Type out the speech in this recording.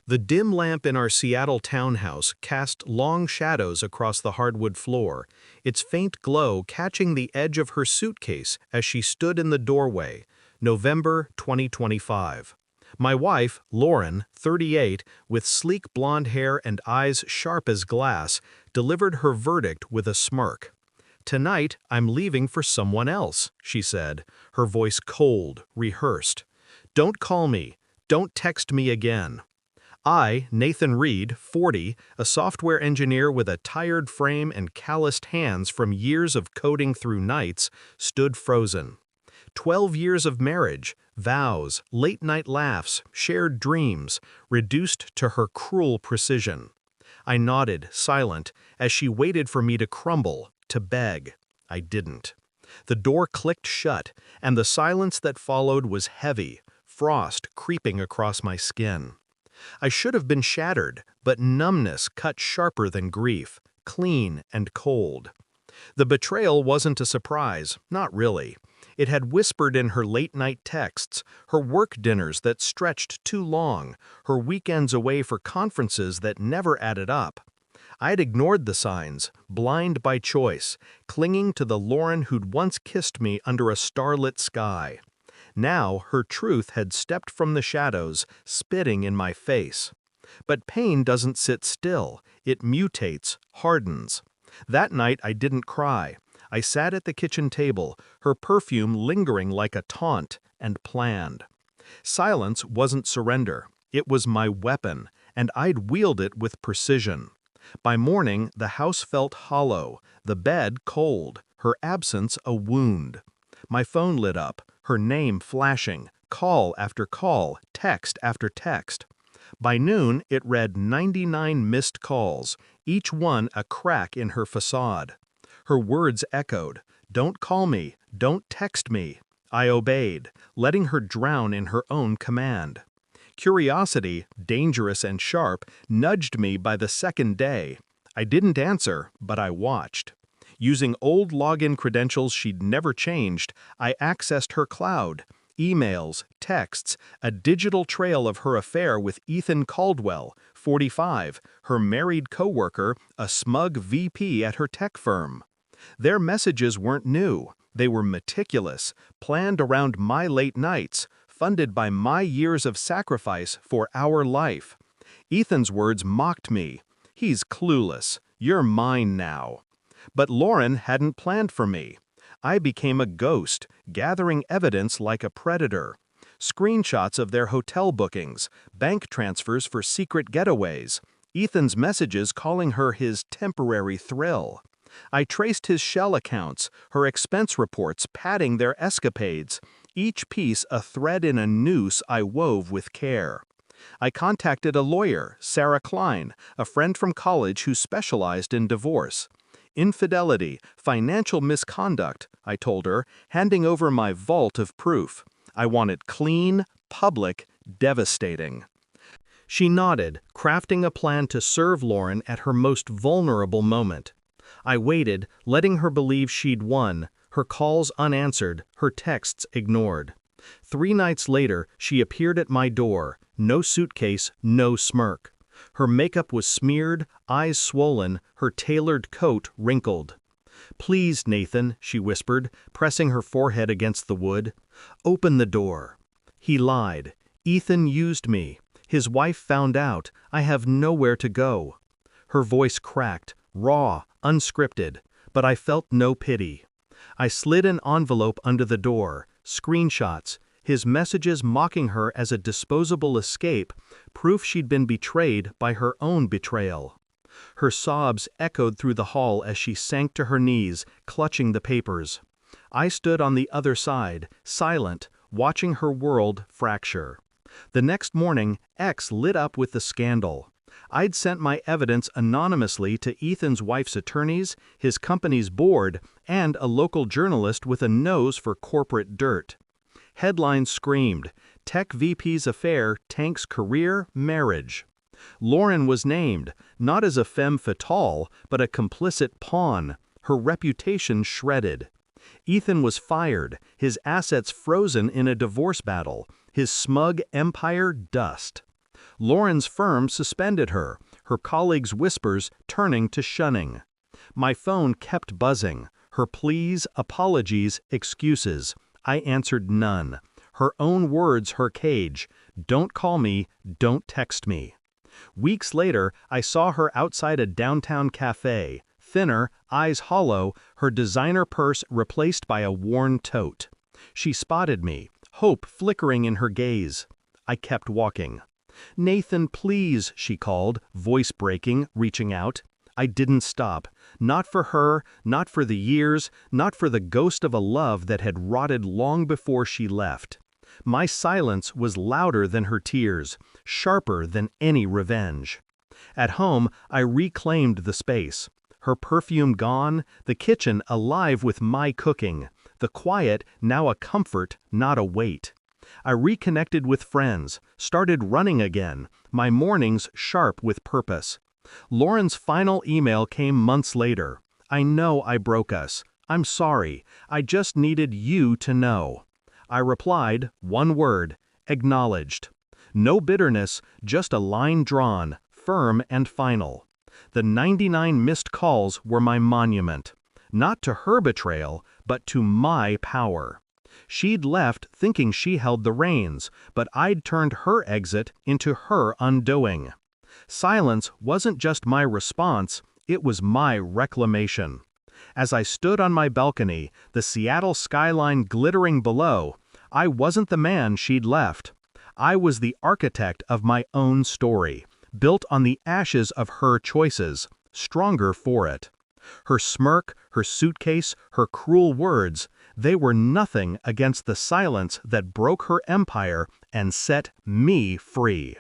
The dim lamp in our Seattle townhouse cast long shadows across the hardwood floor, its faint glow catching the edge of her suitcase as she stood in the doorway. November 2025. My wife, Lauren, 38, with sleek blonde hair and eyes sharp as glass, delivered her verdict with a smirk. "Tonight, I'm leaving for someone else," she said, her voice cold, rehearsed. "Don't call me. Don't text me again." I, Nathan Reed, 40, a software engineer with a tired frame and calloused hands from years of coding through nights, stood frozen. 12 years of marriage, vows, late-night laughs, shared dreams, reduced to her cruel precision. I nodded, silent, as she waited for me to crumble, to beg. I didn't. The door clicked shut, and the silence that followed was heavy, frost creeping across my skin. I should have been shattered, but numbness cut sharper than grief, clean and cold. The betrayal wasn't a surprise, not really. It had whispered in her late-night texts, her work dinners that stretched too long, her weekends away for conferences that never added up. I'd ignored the signs, blind by choice, clinging to the Lauren who'd once kissed me under a starlit sky. Now her truth had stepped from the shadows, spitting in my face. But pain doesn't sit still. It mutates, hardens. That night I didn't cry. I sat at the kitchen table, her perfume lingering like a taunt, and planned. Silence wasn't surrender. It was my weapon, and I'd wield it with precision. By morning, the house felt hollow, the bed cold, her absence a wound. My phone lit up, her name flashing, call after call, text after text. By noon, it read 99 missed calls, each one a crack in her facade. Her words echoed, "Don't call me, don't text me." I obeyed, letting her drown in her own command. Curiosity, dangerous and sharp, nudged me by the second day. I didn't answer, but I watched. Using old login credentials she'd never changed, I accessed her cloud, emails, texts, a digital trail of her affair with Ethan Caldwell, 45, her married coworker, a smug VP at her tech firm. Their messages weren't new. They were meticulous, planned around my late nights, funded by my years of sacrifice for our life. Ethan's words mocked me. "He's clueless. You're mine now." But Lauren hadn't planned for me. I became a ghost, gathering evidence like a predator. Screenshots of their hotel bookings, bank transfers for secret getaways, Ethan's messages calling her his temporary thrill. I traced his shell accounts, her expense reports padding their escapades, each piece a thread in a noose I wove with care. I contacted a lawyer, Sarah Klein, a friend from college who specialized in divorce. "Infidelity, financial misconduct," I told her, handing over my vault of proof. I want it clean, public, devastating. She nodded, crafting a plan to serve Lauren at her most vulnerable moment. I waited, letting her believe she'd won, her calls unanswered, her texts ignored. 3 nights later, she appeared at my door, no suitcase, no smirk. Her makeup was smeared, eyes swollen, her tailored coat wrinkled. "Please, Nathan," she whispered, pressing her forehead against the wood. "Open the door." He lied. "Ethan used me. His wife found out. I have nowhere to go." Her voice cracked, raw, unscripted, but I felt no pity. I slid an envelope under the door, screenshots, his messages mocking her as a disposable escape, proof she'd been betrayed by her own betrayal. Her sobs echoed through the hall as she sank to her knees, clutching the papers. I stood on the other side, silent, watching her world fracture. The next morning, X lit up with the scandal. I'd sent my evidence anonymously to Ethan's wife's attorneys, his company's board, and a local journalist with a nose for corporate dirt. Headlines screamed, "Tech VP's affair tanks career, marriage." Lauren was named, not as a femme fatale, but a complicit pawn, her reputation shredded. Ethan was fired, his assets frozen in a divorce battle, his smug empire dust. Lauren's firm suspended her, her colleagues' whispers turning to shunning. My phone kept buzzing, her pleas, apologies, excuses. I answered none. Her own words her cage. Don't call me, don't text me. Weeks later, I saw her outside a downtown cafe, thinner, eyes hollow, her designer purse replaced by a worn tote. She spotted me, hope flickering in her gaze. I kept walking. "Nathan, please," she called, voice breaking, reaching out. I didn't stop. Not for her, not for the years, not for the ghost of a love that had rotted long before she left. My silence was louder than her tears, sharper than any revenge. At home, I reclaimed the space. Her perfume gone, the kitchen alive with my cooking, the quiet now a comfort, not a weight. I reconnected with friends, started running again, my mornings sharp with purpose. Lauren's final email came months later. "I know I broke us. I'm sorry. I just needed you to know." I replied, one word, acknowledged. No bitterness, just a line drawn, firm and final. The 99 missed calls were my monument. Not to her betrayal, but to my power. She'd left thinking she held the reins, but I'd turned her exit into her undoing. Silence wasn't just my response, it was my reclamation. As I stood on my balcony, the Seattle skyline glittering below, I wasn't the man she'd left. I was the architect of my own story, built on the ashes of her choices, stronger for it. Her smirk, her suitcase, her cruel words, they were nothing against the silence that broke her empire and set me free.